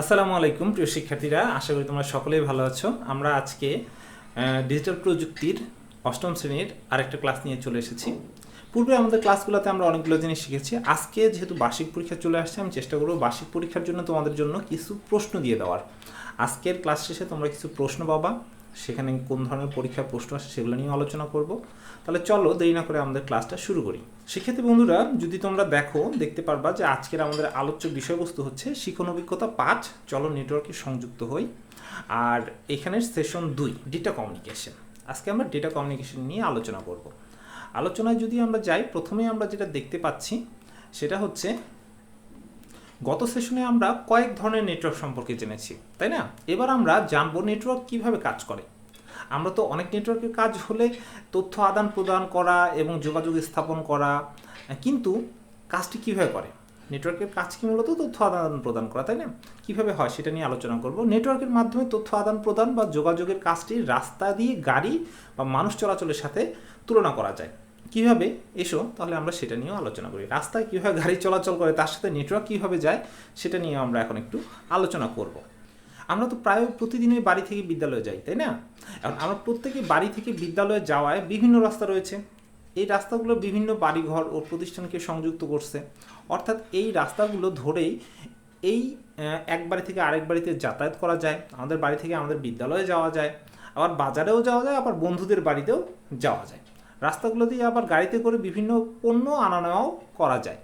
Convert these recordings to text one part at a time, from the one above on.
আসসালামু আলাইকুম প্রিয় শিক্ষার্থীরা, আশা করি তোমরা সকলেই ভালো আছো। আমরা আজকে ডিজিটাল প্রযুক্তির অষ্টম শ্রেণীর আরেকটা ক্লাস নিয়ে চলে এসেছি। পূর্বে আমাদের ক্লাসগুলোতে আমরা অনেকগুলো জিনিস শিখেছি। আজকে যেহেতু বার্ষিক পরীক্ষা চলে আসছে, আমি চেষ্টা করবো বার্ষিক পরীক্ষার জন্য তোমাদের জন্য কিছু প্রশ্ন দিয়ে দেওয়ার। আজকের ক্লাস শেষে তোমরা কিছু প্রশ্ন পাবা, সেখানে কোন ধরনের পরীক্ষার প্রশ্ন আসে সেগুলো নিয়ে আলোচনা করব। তাহলে চলো দেরি না করে আমাদের ক্লাসটা শুরু করি। শিক্ষার্থী বন্ধুরা, যদি তোমরা দেখতে পারবা যে আজকের আমাদের আলোচ্য বিষয়বস্তু হচ্ছে শিখন অভিজ্ঞতা 5, চলো নেটওয়ার্কে সংযুক্ত হই। আর এখানের সেশন 2 ডেটা কমিউনিকেশন। আজকে আমরা ডেটা কমিউনিকেশন নিয়ে আলোচনা করব। আলোচনায় যদি আমরা যাই, প্রথমে আমরা যেটা দেখতে পাচ্ছি সেটা হচ্ছে গত সেশনে আমরা কয়েক ধরনের নেটওয়ার্ক সম্পর্কে জেনেছি, তাই না? এবার আমরা জানবো নেটওয়ার্ক কিভাবে কাজ করে। আমরা তো অনেক নেটওয়ার্কের কাজ হলে তথ্য আদান প্রদান করা এবং যোগাযোগ স্থাপন করা, কিন্তু কাজটি কীভাবে করে? নেটওয়ার্কের কাজ কি মূলত তথ্য আদান প্রদান করা, তাই না? কীভাবে হয় সেটা নিয়ে আলোচনা করব। নেটওয়ার্কের মাধ্যমে তথ্য আদান প্রদান বা যোগাযোগের কাজটি রাস্তা দিয়ে গাড়ি বা মানুষ চলাচলের সাথে তুলনা করা যায়। কীভাবে? এসো তাহলে আমরা সেটা নিয়েও আলোচনা করি। রাস্তায় কীভাবে গাড়ি চলাচল করে, তার সাথে নেটওয়ার্ক কীভাবে যায়, সেটা নিয়ে আমরা এখন একটু আলোচনা করব। আমরা তো প্রায় প্রতিদিনই বাড়ি থেকে বিদ্যালয়ে যাই, তাই না? এখন আমরা প্রত্যেকে বাড়ি থেকে বিদ্যালয়ে যাওয়ায় বিভিন্ন রাস্তা রয়েছে। এই রাস্তাগুলো বিভিন্ন বাড়িঘর ও প্রতিষ্ঠানকে সংযুক্ত করছে। অর্থাৎ এই রাস্তাগুলো ধরেই এই এক বাড়ি থেকে আরেক বাড়িতে যাতায়াত করা যায়। আমাদের বাড়ি থেকে আমাদের বিদ্যালয়ে যাওয়া যায়, আবার বাজারেও যাওয়া যায়, আবার বন্ধুদের বাড়িতেও যাওয়া যায়। রাস্তাগুলো দিয়ে আবার গাড়িতে করে বিভিন্ন পণ্য আনা নেওয়াও করা যায়।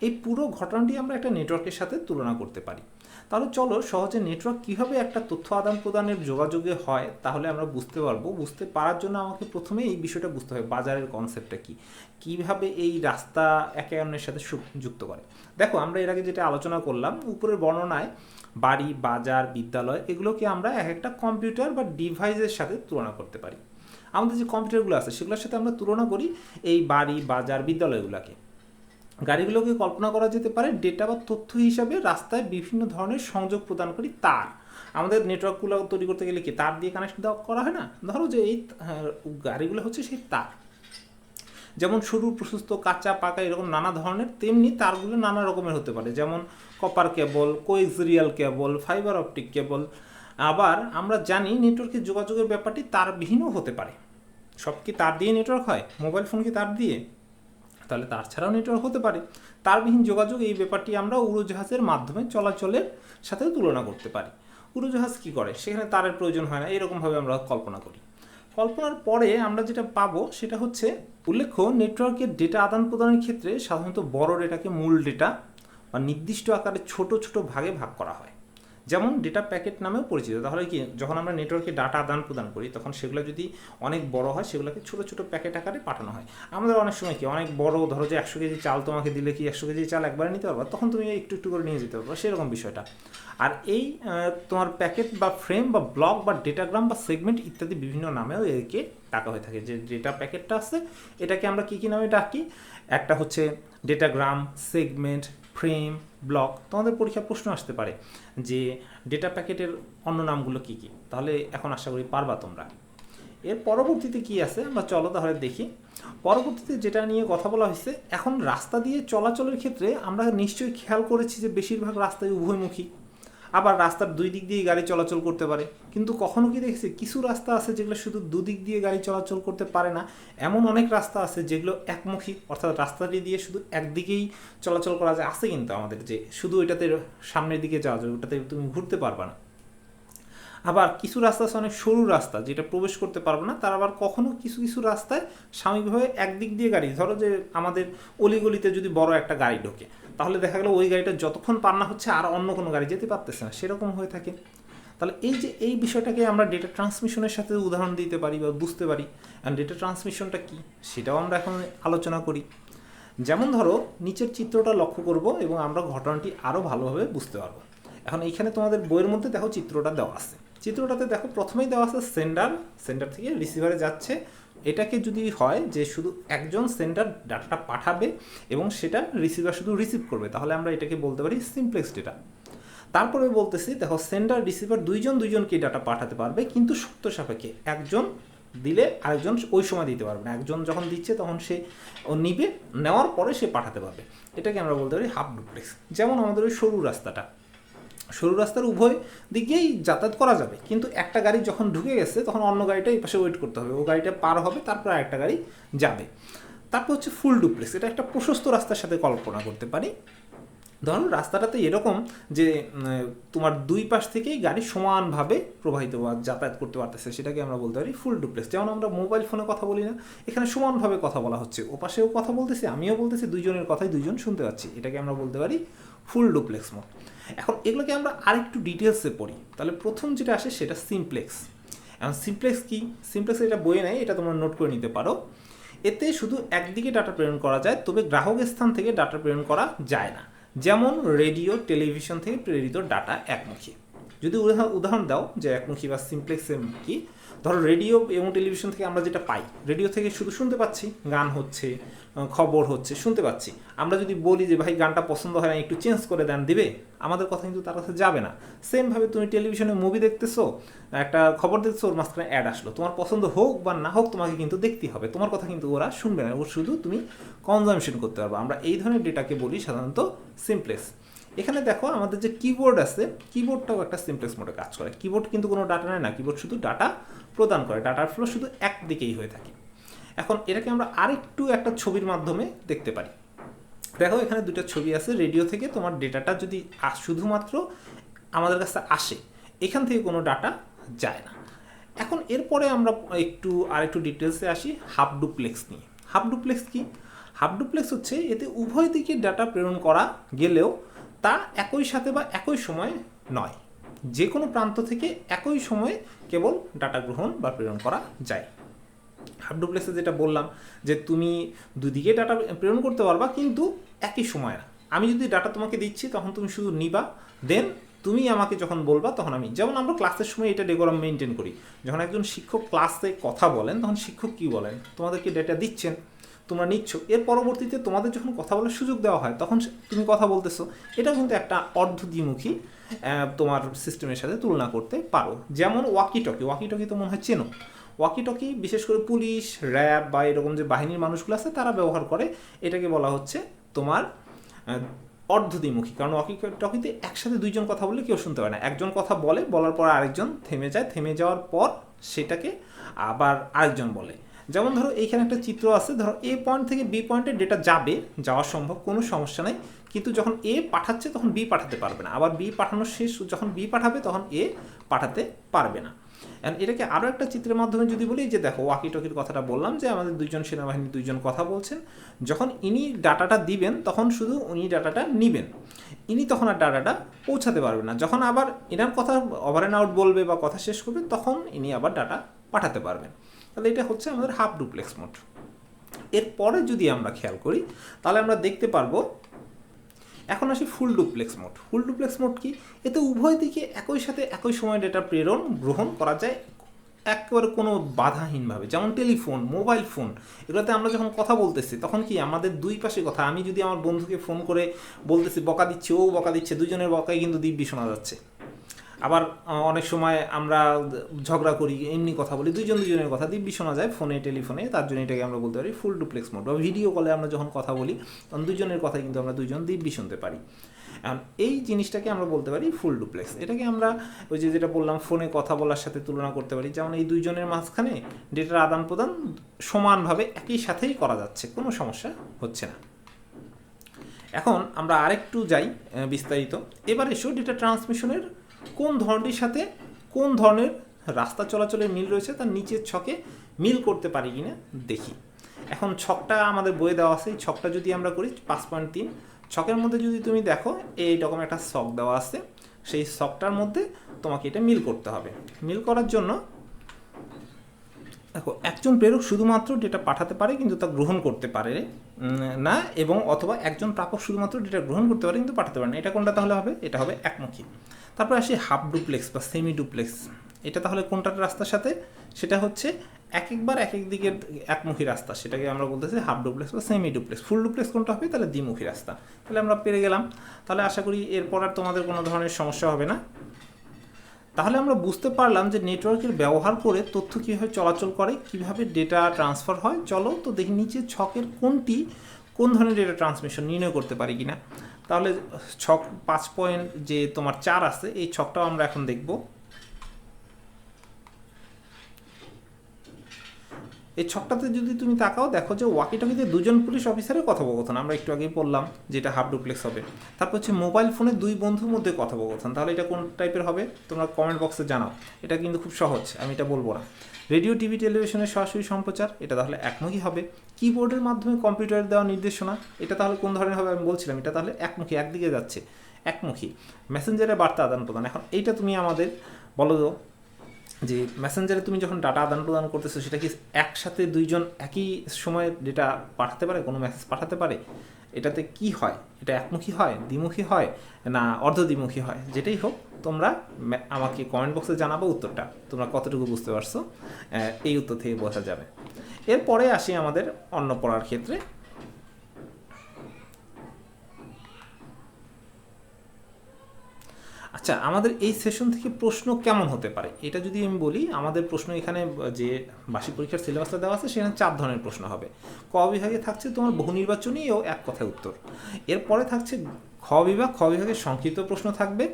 এই পুরো ঘটনাটি আমরা একটা নেটওয়ার্কের সাথে তুলনা করতে পারি। তাহলে চলো সহজে নেটওয়ার্ক কীভাবে একটা তথ্য আদান প্রদানের যোগাযোগে হয় তাহলে আমরা বুঝতে পারবো। বুঝতে পারার জন্য আমাকে প্রথমে এই বিষয়টা বুঝতে হবে, বাজারের কনসেপ্টটা কী, কীভাবে এই রাস্তা একে অন্যের সাথে যুক্ত করে। দেখো, আমরা এর আগে যেটা আলোচনা করলাম উপরের বর্ণনায়, বাড়ি, বাজার, বিদ্যালয় এগুলোকে আমরা এক একটা কম্পিউটার বা ডিভাইসের সাথে তুলনা করতে পারি। আমাদের যে কম্পিউটারগুলো আছে সেগুলোর সাথে আমরা তুলনা করি এই বাড়ি, বাজার, বিদ্যালয়গুলোকে। গাড়িগুলোকে কল্পনা করা যেতে পারে ডেটা বা তথ্য হিসাবে রাস্তায় বিভিন্ন ধরনের সংযোগ প্রদানকারী তার। আমাদের নেটওয়ার্কগুলো তৈরি করতে গেলে কি তার দিয়ে কানেকশন দেওয়া করা হয় না? ধরো যে এই গাড়িগুলো হচ্ছে সেই তার। যেমন সরু, প্রশস্ত, কাঁচা, পাকা এরকম নানা ধরনের, তেমনি তারগুলো নানা রকমের হতে পারে। যেমন copper cable, coaxial cable, fibre optic cable. আবার আমরা জানি নেটওয়ার্কের যোগাযোগের ব্যাপারটি তারবিহীনও হতে পারে। সব কি তার দিয়ে নেটওয়ার্ক হয়? মোবাইল ফোন কি তার দিয়ে? তাহলে তার ছাড়াও নেটওয়ার্ক হতে পারে। তারবিহীন যোগাযোগ এই ব্যাপারটি আমরা উড়োজাহাজের মাধ্যমে চলাচলের সাথেও তুলনা করতে পারি। উড়োজাহাজ কী করে? সেখানে তারের প্রয়োজন হয় না, এরকমভাবে আমরা কল্পনা করি। কল্পনার পরে আমরা যেটা পাবো সেটা হচ্ছে, উল্লেখ্য নেটওয়ার্কের ডেটা আদান প্রদানের ক্ষেত্রে সাধারণত বড় ডেটাকে মূল ডেটা বা নির্দিষ্ট আকারে ছোট ছোট ভাগে ভাগ করা হয়, যেমন ডেটা প্যাকেট নামেও পরিচিত। তাহলে কি, যখন আমরা নেটওয়ার্কে ডাটা আদান প্রদান করি তখন সেগুলো যদি অনেক বড় হয় সেগুলোকে ছোটো ছোটো প্যাকেট আকারে পাঠানো হয়। আমাদের অনেক সময় কি অনেক বড়, ধরো যে 100 কেজি চাল তোমাকে দিলে কি 100 কেজি চাল একবারে নিতে পারবা? তখন তুমি একটু একটু করে নিয়ে যেতে পারবা, সেরকম বিষয়টা। আর এই তোমার প্যাকেট বা ফ্রেম বা ব্লক বা ডেটাগ্রাম বা সেগমেন্ট ইত্যাদি বিভিন্ন নামেও একে ডাকা হয়ে থাকে। যে ডেটা প্যাকেটটা আছে এটাকে আমরা কী কী নামে ডাকি? একটা হচ্ছে ডেটাগ্রাম, সেগমেন্ট, ফ্রেম, ব্লক। তোমাদের পরীক্ষার প্রশ্ন আসতে পারে যে ডেটা প্যাকেটের অন্য নামগুলো কী কী। তাহলে এখন আশা করি পারবা তোমরা। এর পরবর্তীতে কি আছে আমরা চলো তাহলে দেখি। পরবর্তীতে যেটা নিয়ে কথা বলা হয়েছে, এখন রাস্তা দিয়ে চলাচলের ক্ষেত্রে আমরা নিশ্চয়ই খেয়াল করেছি যে বেশিরভাগ রাস্তায় উভয়মুখী, আবার রাস্তার দুই দিক দিয়ে গাড়ি চলাচল করতে পারে। কিন্তু কখনো কি দেখেছি কিছু রাস্তা আছে যেগুলো শুধু দুদিক দিয়ে গাড়ি চলাচল করতে পারে না? এমন অনেক রাস্তা আছে যেগুলো একমুখী, অর্থাৎ রাস্তাটি দিয়ে শুধু একদিকেই চলাচল করা যায়। আছে কিন্তু আমাদের যে শুধু ওইটাতে সামনের দিকে যাওয়া যায়, ওটাতে তুমি ঘুরতে পারবে না। আবার কিছু রাস্তা আছে অনেক সরু রাস্তা, যেটা প্রবেশ করতে পারবে না। তার আবার কখনো কিছু কিছু রাস্তায় সাময়িকভাবে একদিক দিয়ে গাড়ি, ধরো যে আমাদের অলিগলিতে যদি বড় একটা গাড়ি ঢোকে তাহলে দেখা গেল ওই গাড়িটা যতক্ষণ পার না হচ্ছে আর অন্য কোনো গাড়ি যেতে পারতেছে না, সেরকম হয়ে থাকে। তাহলে এই যে এই বিষয়টাকে আমরা ডেটা ট্রান্সমিশনের সাথে উদাহরণ দিতে পারি বা বুঝতে পারি। অ্যান্ড ডেটা ট্রান্সমিশনটা কী সেটাও আমরা এখন আলোচনা করি। যেমন ধরো নিচের চিত্রটা লক্ষ্য করব এবং আমরা ঘটনাটি আরও ভালোভাবে বুঝতে পারবো। এখন এইখানে তোমাদের বইয়ের মধ্যে দেখো চিত্রটা দেওয়া আছে। চিত্রটাতে দেখো প্রথমেই দেওয়া আছে সেন্ডার থেকে রিসিভারে যাচ্ছে। এটাকে যদি হয় যে শুধু একজন সেন্ডার ডাটাটা পাঠাবে এবং সেটা রিসিভার শুধু রিসিভ করবে, তাহলে আমরা এটাকে বলতে পারি সিমপ্লেক্স ডেটা। তারপরে বলতেছি দেখো সেন্ডার রিসিভার দুইজনকেই ডাটা পাঠাতে পারবে, কিন্তু শর্ত সাপেক্ষে একজন দিলে আরেকজন ওই সময় দিতে পারবে না। একজন যখন দিচ্ছে তখন সে নিবে, নেওয়ার পরে সে পাঠাতে পারবে। এটাকে আমরা বলতে পারি হাফ ডুপ্লেক্স। যেমন আমাদের ওই সরু রাস্তাটা, সরু রাস্তার উভয় দিকেই যাতায়াত করা যাবে, কিন্তু একটা গাড়ি যখন ঢুকে গেছে তখন অন্য গাড়িটা এই পাশে ওয়েট করতে হবে, ও গাড়িটা পার হবে, তারপর আরেকটা গাড়ি যাবে। তারপর হচ্ছে ফুল ডুপ্লেক্স। এটা একটা প্রশস্ত রাস্তার সাথে কল্পনা করতে পারি। ধরুন রাস্তাটাতে এরকম যে তোমার দুই পাশ থেকেই গাড়ি সমানভাবে প্রবাহিত বা যাতায়াত করতে পারতেছে, সেটাকে আমরা বলতে পারি ফুল ডুপ্লেক্স। যেমন আমরা মোবাইল ফোনে কথা বলি না, এখানে সমানভাবে কথা বলা হচ্ছে, ও পাশেও কথা বলতেছি, আমিও বলতেছি, দুইজনের কথাই দুইজন শুনতে পাচ্ছি, এটাকে আমরা বলতে পারি ফুল ডুপ্লেক্স মোড। এখন এগুলোকে আমরা আরেকটু ডিটেলসে পড়ি, তাহলে প্রথম যেটা আসে সেটা সিমপ্লেক্স। এখন সিমপ্লেক্স কি? সিমপ্লেক্স এটা বইয়ে নেয়, এটা তোমরা নোট করে নিতে পারো। এতে শুধু একদিকে ডাটা প্রেরণ করা যায়, তবে গ্রাহক স্থান থেকে ডাটা প্রেরণ করা যায় না। যেমন রেডিও টেলিভিশন থেকে প্রেরিত ডাটা একমুখী। যদি উদাহরণ দাও যে একমুখী বা সিমপ্লেক্স কি, ধরো রেডিও এবং টেলিভিশন থেকে আমরা যেটা পাই, রেডিও থেকে শুধু শুনতে পাচ্ছি, গান হচ্ছে, খবর হচ্ছে, শুনতে পাচ্ছি। আমরা যদি বলি যে ভাই গানটা পছন্দ হয় না, একটু চেঞ্জ করে দেন, দিবে? আমাদের কথা কিন্তু তার কাছে যাবে না। সেমভাবে তুমি টেলিভিশনে মুভি দেখতেছো, একটা খবর দেখছো, ওর মাঝখানে অ্যাড আসলো, তোমার পছন্দ হোক বা না হোক তোমাকে কিন্তু দেখতেই হবে, তোমার কথা কিন্তু ওরা শুনবে না, ওর শুধু তুমি কনজামশন করতে পারবে। আমরা এই ধরনের ডেটাকে বলি সাধারণত সিমপ্লেক্স। এখানে দেখো আমাদের যে কিবোর্ড আছে, কিবোর্ডটাও একটা সিমপ্লেক্স মোডে কাজ করে। কিবোর্ড কিন্তু কোনো ডাটা নেয় না, কিবোর্ড শুধু ডাটা প্রদান করে, ডাটার ফ্লো শুধু একদিকেই হয়ে থাকে। এখন এটাকে আমরা আরেকটু একটা ছবির মাধ্যমে দেখতে পারি। দেখো এখানে দুটো ছবি আছে, রেডিও থেকে তোমার ডেটাটা যদি শুধুমাত্র আমাদের কাছে আসে, এখান থেকে কোনো ডাটা যায় না। এখন এরপরে আমরা আরেকটু ডিটেলসে আসি হাফ ডুপ্লেক্স নিয়ে। হাফ ডুপ্লেক্স কি? হাফ ডুপ্লেক্স হচ্ছে এতে উভয় দিকে ডাটা প্রেরণ করা গেলেও তা একই সাথে বা একই সময়ে নয়, যে কোনো প্রান্ত থেকে একই সময়ে কেবল ডাটা গ্রহণ বা প্রেরণ করা যায়। হাফ ডুপ্লেক্সে যেটা বললাম যে তুমি দুদিকে ডাটা প্রেরণ করতে পারবা, কিন্তু একই সময় না। আমি যদি ডাটা তোমাকে দিচ্ছি তখন তুমি শুধু নিবা, দেন তুমি আমাকে যখন বলবা তখন আমি, যেমন আমরা ক্লাসের সময় এটা ডেকোরাম মেনটেন করি। যখন একজন শিক্ষক ক্লাসে কথা বলেন তখন শিক্ষক কী বলেন, তোমাদেরকে ডেটা দিচ্ছেন, তোমরা নিচ্ছ, এর পরবর্তীতে তোমাদের যখন কথা বলার সুযোগ দেওয়া হয় তখন তুমি কথা বলতেছো। এটা কিন্তু একটা অর্ধদ্বিমুখী তোমার সিস্টেমের সাথে তুলনা করতে পারো। যেমন ওয়াকি টকি তো মনে হয় চেনো। ওয়াকি টকি বিশেষ করে পুলিশ, র্যাব বা এরকম যে বাহিনীর মানুষগুলো আছে তারা ব্যবহার করে, এটাকে বলা হচ্ছে তোমার অর্ধদ্বিমুখী। কারণ ওয়াকি টকিতে একসাথে দুইজন কথা বললে কেউ শুনতে পারে না, একজন কথা বলে, বলার পর আরেকজন থেমে যায়, থেমে যাওয়ার পর সেটাকে আবার আরেকজন বলে। যেমন ধরো এইখানে একটা চিত্র আছে, ধরো এ পয়েন্ট থেকে বি পয়েন্টে ডেটা যাওয়া সম্ভব, কোনো সমস্যা নেই, কিন্তু যখন এ পাঠাচ্ছে তখন বি পাঠাতে পারবে না, আবার বি পাঠানো শেষ যখন বি পাঠাবে তখন এ পাঠাতে পারবে না। এটাকে আরও একটা চিত্রের মাধ্যমে যদি বলি, যে দেখো ওয়াকি টকির কথাটা বললাম যে আমাদের দুইজন সেনাবাহিনী দুইজন কথা বলছেন, যখন ইনি ডাটাটা দিবেন তখন শুধু উনি ডাটাটা নিবেন, ইনি তখন আর ডাটাটা পৌঁছাতে পারবেন না। যখন আবার এনার কথা ওভার অ্যান্ড আউট বলবে বা কথা শেষ করবে তখন ইনি আবার ডাটা পাঠাতে পারবেন। তাহলে এটা হচ্ছে আমাদের হাফ ডুপ্লেক্স মোড। এরপরে যদি আমরা খেয়াল করি তাহলে আমরা দেখতে পারবো, এখন আসি full duplex mode. Full duplex mode কি? এতে উভয় দিকে একই সাথে একই সময় ডেটা প্রেরণ গ্রহণ করা যায় একেবারে কোনো বাধাহীনভাবে। যেমন টেলিফোন, মোবাইল ফোন, এগুলোতে আমরা যখন কথা বলতেছি তখন কি আমাদের দুই পাশে কথা, আমি যদি আমার বন্ধুকে ফোন করে বলতেছি, বকা দিচ্ছে, ও বকা দিচ্ছে, দুজনের বকাই কিন্তু দিব্যি শোনা যাচ্ছে। আবার অনেক সময় আমরা ঝগড়া করি, এমনি কথা বলি, দুজনের কথা দিব্যি শোনা যায় ফোনে, টেলিফোনে, তার জন্য এটাকে আমরা বলতে পারি ফুল ডুপ্লেক্স মোড। বা ভিডিও কলে আমরা যখন কথা বলি তখন দুজনের কথা কিন্তু আমরা দুজন দিব্যি শুনতে পারি। এই জিনিসটাকে আমরা বলতে পারি ফুল ডুপ্লেক্স। এটাকে আমরা ওই যেটা বললাম ফোনে কথা বলার সাথে তুলনা করতে পারি, যেমন এই দুইজনের মাঝখানে ডেটার আদান প্রদান সমানভাবে একই সাথেই করা যাচ্ছে, কোনো সমস্যা হচ্ছে না। এখন আমরা আরেকটু যাই বিস্তারিত। এবার এসো ডেটা ট্রান্সমিশনের কোন ধরনটির সাথে কোন ধরনের রাস্তা চলাচলের মিল রয়েছে তার নিচের ছকে মিল করতে পারি কিনা দেখি। এখন ছকটা আমাদের বইয়ে দেওয়া আছে, এই ছকটা যদি আমরা করি 5.3 ছকের মধ্যে যদি তুমি দেখো এই রকম একটা ছক দেওয়া আছে, সেই ছকটার মধ্যে তোমাকে এটা মিল করতে হবে। মিল করার জন্য দেখো একজন প্রেরক শুধুমাত্র ডেটা পাঠাতে পারে কিন্তু তা গ্রহণ করতে পারে না, এবং অথবা একজন প্রাপক শুধুমাত্র ডেটা গ্রহণ করতে পারে কিন্তু পাঠাতে পারে না। এটা কোনটা তাহলে হবে? এটা হবে একমুখী। তারপর আসি হাফ ডুপ্লেক্স বা সেমি ডুপ্লেক্স। এটা তাহলে কোনটার রাস্তার সাথে? সেটা হচ্ছে এক এক দিকের একমুখী রাস্তা, সেটাকে আমরা বলতেছি হাফ ডুপ্লেক্স বা সেমি ডুপ্লেক্স। ফুল ডুপ্লেক্স কোনটা হবে? তাহলে দ্বিমুখী রাস্তা। তাহলে আমরা পেরে গেলাম। তাহলে আশা করি এরপর আর তোমাদের কোনো ধরনের সমস্যা হবে না। তাহলে আমরা বুঝতে পারলাম যে নেটওয়ার্কের ব্যবহার করে তথ্য কীভাবে চলাচল করে, কীভাবে ডেটা ট্রান্সফার হয়। চলো তো দেখি নিচে ছকের কোন ধরনের ডেটা ট্রান্সমিশন নির্ণয় করতে পারি কিনা। তাহলে ছক 5 পয়েন্ট যে তোমার 4 আছে এই ছকটাও আমরা এখন দেখব। এই ছকটাতে যদি তুমি তাকাও দেখো যে ওয়াকিটকিতে দুজন পুলিশ অফিসারের কথোপকথন, আমরা একটু আগেই বললাম যেটা হাফ ডুপ্লেক্স হবে। তারপর হচ্ছে মোবাইল ফোনে দুই বন্ধুর মধ্যে কথোপকথন, তাহলে এটা কোন টাইপের হবে তোমরা কমেন্ট বক্সে জানাও। এটা কিন্তু খুব সহজ, আমি এটা বলবো না। রেডিও টিভি টেলিভিশনের সরাসরি সম্প্রচার, এটা তাহলে একমুখী হবে। কিবোর্ডের মাধ্যমে কম্পিউটারে দেওয়া নির্দেশনা, এটা তাহলে কোন ধরনের হবে আমি বলছিলাম, এটা তাহলে একমুখী, একদিকে যাচ্ছে, একমুখী। মেসেঞ্জারে বার্তা আদান প্রদান, এখন এইটা তুমি আমাদের বলো যে মেসেঞ্জারে তুমি যখন ডাটা আদান প্রদান করতেছো সেটা কি একসাথে দুইজন একই সময়ে ডেটা পাঠাতে পারে, কোনো মেসেজ পাঠাতে পারে? এটাতে কি হয়, এটা একমুখী হয়, দ্বিমুখী হয়, না অর্ধ দ্বিমুখী হয়? যেটাই হোক তোমরা আমাকে কমেন্ট বক্সে জানাবো উত্তরটা, তোমরা কতটুকু বুঝতে পারছো এই উত্তর থেকে বোঝা যাবে। এরপরে আসি আমাদের অন্য পড়ার ক্ষেত্রে। আচ্ছা, আমাদের এই সেশন থেকে প্রশ্ন কেমন হতে পারে এটা যদি আমি বলি, আমাদের প্রশ্ন এখানে যে বার্ষিক পরীক্ষার সিলেবাসটা দেওয়া আছে সেখানে 4 ধরনের প্রশ্ন হবে। ক বিভাগে থাকছে তোমার বহু নির্বাচনী ও এক কথায় উত্তর। এরপরে থাকছে খ বিভাগ, খ বিভাগের সংক্ষিপ্ত প্রশ্ন থাকবে।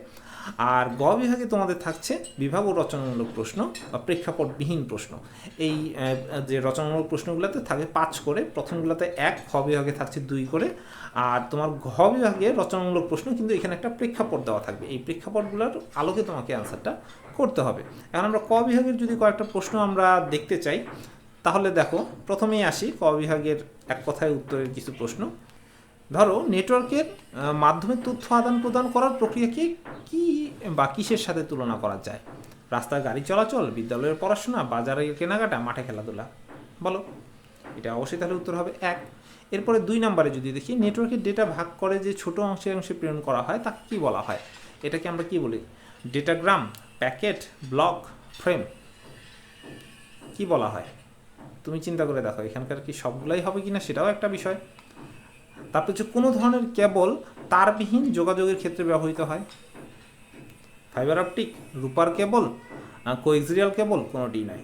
আর গ বিভাগে তোমাদের থাকছে বিভাগ ও রচনামূলক প্রশ্ন বা প্রেক্ষাপটবিহীন প্রশ্ন। এই যে রচনামূলক প্রশ্নগুলোতে থাকে 5 করে, প্রথমগুলোতে 1, খ বিভাগে থাকছে 2 করে। আর তোমার ঘ বিভাগে রচনামূলক প্রশ্ন, কিন্তু এখানে একটা প্রেক্ষাপট দেওয়া থাকবে, এই প্রেক্ষাপটগুলোর আলোকে তোমাকে অ্যান্সারটা করতে হবে। এখন আমরা ক বিভাগের যদি কয়েকটা প্রশ্ন আমরা দেখতে চাই, তাহলে দেখো প্রথমেই আসি ক বিভাগের এক কথায় উত্তরের কিছু প্রশ্ন। ধরো নেটওয়ার্কের মাধ্যমে তথ্য আদান প্রদান করার প্রক্রিয়াকে কি বা কিসের সাথে তুলনা করা যায়? রাস্তায় গাড়ি চলাচল, বিদ্যালয়ের পড়াশোনা, বাজারে কেনাকাটা, মাঠে খেলাধুলা। বলো, এটা অবশ্যই তাহলে উত্তর হবে 1। এরপরে 2 নম্বরে যদি দেখি, নেটওয়ার্কের ডেটা ভাগ করে যে ছোট অংশে অংশে প্রেরণ করা হয় তাকে কি বলা হয়? এটাকে আমরা কি বলি? ডেটাগ্রাম, প্যাকেট, ব্লক, ফ্রেম, কি বলা হয়? তুমি চিন্তা করে দেখো এখানকার কি সবগুলাই হবে কিনা সেটাও একটা বিষয়। তারপর হচ্ছে কোনো ধরনের কেবল তারবিহীন যোগাযোগের ক্ষেত্রে ব্যবহৃত হয়? ফাইবার অপটিক, রূপার কেবল, কোএক্সিয়াল কেবল, কোনোটিই নয়।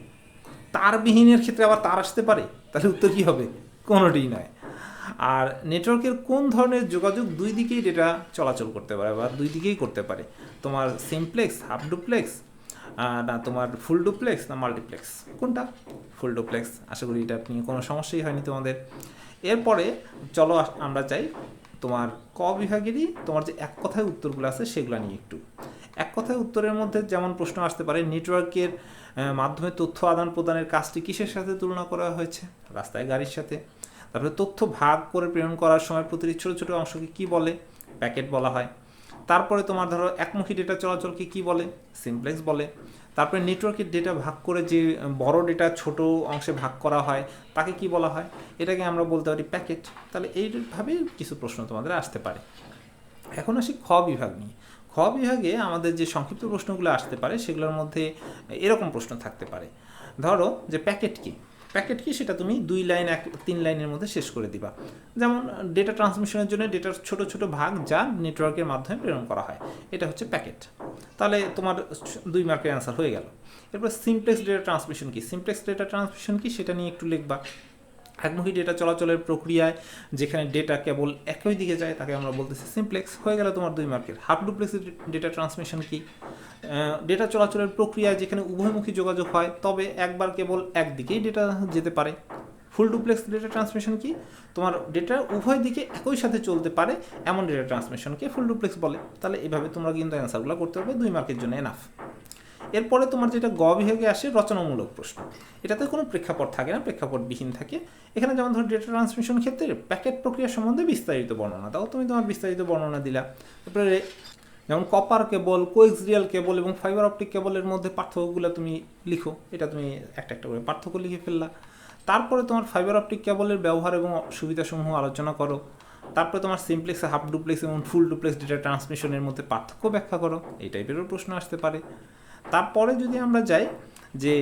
তারবিহীনের ক্ষেত্রে আবার তার আসতে পারে, তাহলে উত্তর কী হবে? কোনোটিই নয়। আর নেটওয়ার্কের কোন ধরনের যোগাযোগ দুই দিকেই ডেটা চলাচল করতে পারে বা দুই দিকেই করতে পারে? তোমার সিমপ্লেক্স, হাফ ডুপ্লেক্স, না তোমার ফুল ডুপ্লেক্স, না মাল্টিপ্লেক্স? কোনটা? Full duplex. আশা করি এটা নিয়ে কোনো সমস্যাই হয়নি তোমাদের। এরপরে চলো আমরা চাই তোমার ক বিভাগেরই তোমার যে এক কথায় উত্তরগুলো আছে সেগুলো নিয়ে একটু। এক কথায় উত্তরের মধ্যে যেমন প্রশ্ন আসতে পারে, নেটওয়ার্কের মাধ্যমে তথ্য আদান প্রদানের কাজটি কিসের সাথে তুলনা করা হয়েছে? রাস্তায় গাড়ির সাথে। তারপরে তথ্য ভাগ করে প্রেরণ করার সময় প্রতিটি ছোটো ছোটো অংশকে কী বলে? প্যাকেট বলা হয়। তারপরে তোমার ধরো একমুখী ডেটা চলাচলকে কী বলে? সিমপ্লেক্স বলে। তারপরে নেটওয়ার্কের ডেটা ভাগ করে যে বড় ডেটা ছোট অংশে ভাগ করা হয় তাকে কি বলা হয়? এটাকে আমরা বলতে পারি প্যাকেট। তাহলে এইভাবে কিছু প্রশ্ন তোমাদের আসতে পারে। এখন আসি খ বিভাগ নিয়ে। খ বিভাগে আমাদের যে সংক্ষিপ্ত প্রশ্নগুলো আসতে পারে সেগুলোর মধ্যে এরকম প্রশ্ন থাকতে পারে। ধরো যে প্যাকেট কি, প্যাকেট কি সেটা তুমি 2 লাইন 3 লাইনের মধ্যে শেষ করে দিবা। যেমন ডেটা ট্রান্সমিশনের জন্য ডেটার ছোট ছোট ভাগ যা নেটওয়ার্কের মাধ্যমে প্রেরণ করা হয়, এটা হচ্ছে প্যাকেট। তাহলে তোমার 2 মার্কের অ্যান্সার হয়ে গেল। এরপর সিমপ্লেক্স ডেটা ট্রান্সমিশন কি, সিমপ্লেক্স ডেটা ট্রান্সমিশন কি সেটা নিয়ে একটু লিখবা। একমুখী ডেটা চলাচলের প্রক্রিয়ায় যেখানে ডেটা কেবল একই দিকে যায় তাকে আমরা বলতেছি সিমপ্লেক্স। হয়ে গেল তোমার 2 মার্কের। হাফ ডুপ্লেক্স ডেটা ট্রান্সমিশন কি? ডেটা চলাচলের প্রক্রিয়ায় যেখানে উভয়মুখী যোগাযোগ হয় তবে একবার কেবল একদিকেই ডেটা যেতে পারে। ফুল ডুপ্লেক্স ডেটা ট্রান্সমিশন কি? তোমার ডেটা উভয় দিকে একই সাথে চলতে পারে এমন ডেটা ট্রান্সমিশনকে ফুল ডুপ্লেক্স বলে। তাহলে এভাবে তোমরা কিন্তু অ্যান্সারগুলো করতে পারবে, 2 মার্কের জন্য এনাফ। এরপরে তোমার যেটা গ বিভাগে আসে রচনামূলক প্রশ্ন, এটাতে কোনো প্রেক্ষাপট থাকে না, প্রেক্ষাপটবিহীন থাকে। এখানে যেমন ধরো ডেটা ট্রান্সমিশন ক্ষেত্রে প্যাকেট প্রক্রিয়া সম্বন্ধে বিস্তারিত বর্ণনা দাও, তুমি তোমার বিস্তারিত বর্ণনা দিলা। তারপরে যেমন কপার কেবল, কোএক্সিয়াল কেবল এবং ফাইবার অপটিক কেবলের মধ্যে পার্থক্যগুলো তুমি লিখো, এটা তুমি একটা একটা করে পার্থক্য লিখে ফেললা। তারপরে তোমার ফাইবার অপটিক কেবলের ব্যবহার এবং সুবিধাসমূহ আলোচনা করো। তারপরে তোমার সিমপ্লেক্স, হাফ ডুপ্লেক্স এবং ফুল ডুপ্লেক্স ডেটা ট্রান্সমিশনের মধ্যে পার্থক্য ব্যাখ্যা করো। এই টাইপেরও প্রশ্ন আসতে পারে। তারপরে যদি আমরা যাই যে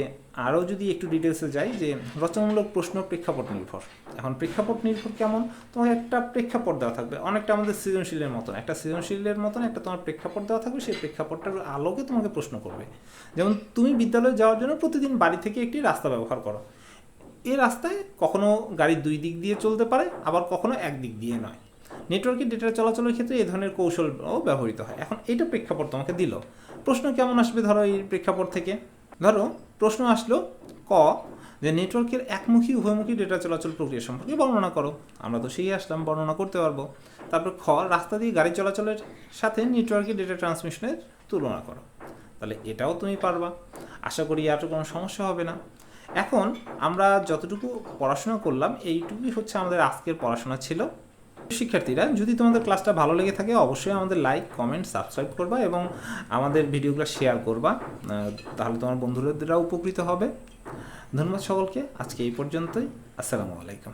আরও যদি একটু ডিটেলসে যাই যে রচনামূলক প্রশ্ন প্রেক্ষাপট নির্ভর। এখন প্রেক্ষাপট নির্ভর কেমন? তোমার একটা প্রেক্ষাপট দেওয়া থাকবে, অনেকটা আমাদের সৃজনশীলের মতন, একটা সৃজনশীলের মতন একটা তোমার প্রেক্ষাপট দেওয়া থাকবে, সেই প্রেক্ষাপটটার আলোকে তোমাকে প্রশ্ন করবে। যেমন তুমি বিদ্যালয়ে যাওয়ার জন্য প্রতিদিন বাড়ি থেকে একটি রাস্তা ব্যবহার করো। এই রাস্তায় কখনো গাড়ি 2 দিক দিয়ে চলতে পারে, আবার কখনো এক দিক দিয়ে নয়। নেটওয়ার্কের ডেটা চলাচলের ক্ষেত্রে এই ধরনের কৌশলও ব্যবহৃত হয়। এখন এইটা প্রেক্ষাপট তোমাকে দিল, প্রশ্ন কেমন আসবে ধরো এই প্রেক্ষাপট থেকে? ধরো প্রশ্ন আসলো ক যে নেটওয়ার্কের একমুখী উভয়মুখী ডেটা চলাচল প্রক্রিয়া সম্পর্কে বর্ণনা করো। আমরা তো সেই আসলাম, বর্ণনা করতে পারবো। তারপর খ রাস্তা দিয়ে গাড়ি চলাচলের সাথে নেটওয়ার্কের ডেটা ট্রান্সমিশনের তুলনা করো। তাহলে এটাও তুমি পারবা, আশা করি আর কোনো সমস্যা হবে না। এখন আমরা যতটুকু পড়াশোনা করলাম এইটুকুই হচ্ছে আমাদের আজকের পড়াশোনা ছিল। শিক্ষার্থীরা, যদি তোমাদের ক্লাসটা ভালো লেগে থাকে অবশ্যই আমাদের লাইক, কমেন্ট, সাবস্ক্রাইব করবা এবং আমাদের ভিডিওগুলো শেয়ার করবা, তাহলে তোমার বন্ধুদেরও উপকৃত হবে। ধন্যবাদ সকলকে, আজকে এই পর্যন্তই। আসসালামু আলাইকুম।